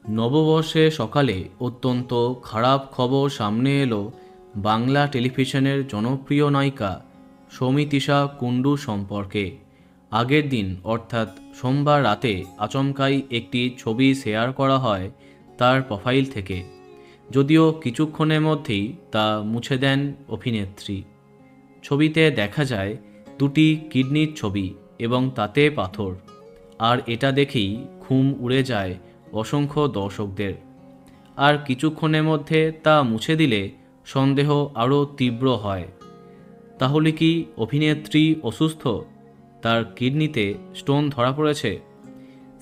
নববর্ষে সকালে অত্যন্ত খারাপ খবর সামনে এলো বাংলা টেলিভিশনের জনপ্রিয় নায়িকা সৌমিতিশা কুণ্ডু সম্পর্কে। আগের দিন অর্থাৎ সোমবার রাতে আচমকাই একটি ছবি শেয়ার করা হয় তার প্রোফাইল থেকে, যদিও কিছুক্ষণের মধ্যেই তা মুছে দেন অভিনেত্রী। ছবিতে দেখা যায় দুটি কিডনির ছবি এবং তাতে পাথর, আর এটা দেখেই ঘুম উড়ে যায় অসংখ্য দর্শকদের। আর কিছুক্ষণের মধ্যে তা মুছে দিলে সন্দেহ আরও তীব্র হয়। তাহলে কি অভিনেত্রী অসুস্থ? তার কিডনিতে স্টোন ধরা পড়েছে?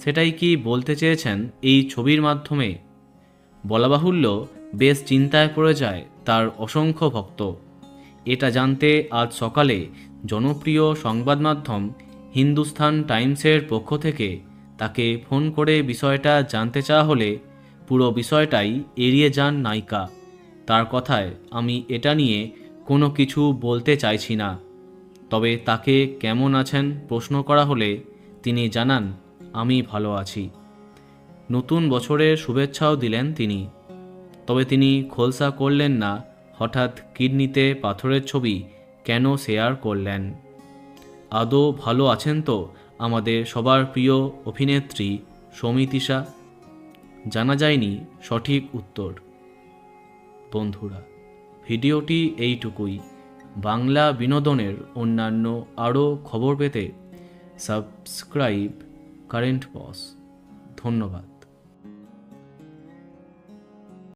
সেটাই কি বলতে চেয়েছেন এই ছবির মাধ্যমে? বলা বাহুল্য, বেশ চিন্তায় পড়ে যায় তার অসংখ্য ভক্ত। এটা জানতে আজ সকালে জনপ্রিয় সংবাদ মাধ্যম হিন্দুস্তান টাইমসের পক্ষ থেকে তাকে ফোন করে বিষয়টা জানতে চাওয়া হলে পুরো বিষয়টাই এড়িয়ে যান নায়িকা। তার কথায়, আমি এটা নিয়ে কোনো কিছু বলতে চাইছি না। তবে তাকে কেমন আছেন প্রশ্ন করা হলে তিনি জানান, আমি ভালো আছি। নতুন বছরের শুভেচ্ছাও দিলেন তিনি। তবে তিনি খোলসা করলেন না হঠাৎ কিডনিতে পাথরের ছবি কেন শেয়ার করলেন। আদৌ ভালো আছেন তো আমাদের সবার প্রিয় অভিনেত্রী সৌমিতিশা? জানা যায়নি সঠিক উত্তর। বন্ধুরা, ভিডিওটি এইটুকুই। বাংলা বিনোদনের অন্যান্য আরও খবর পেতে সাবস্ক্রাইব কারেন্ট বস। ধন্যবাদ।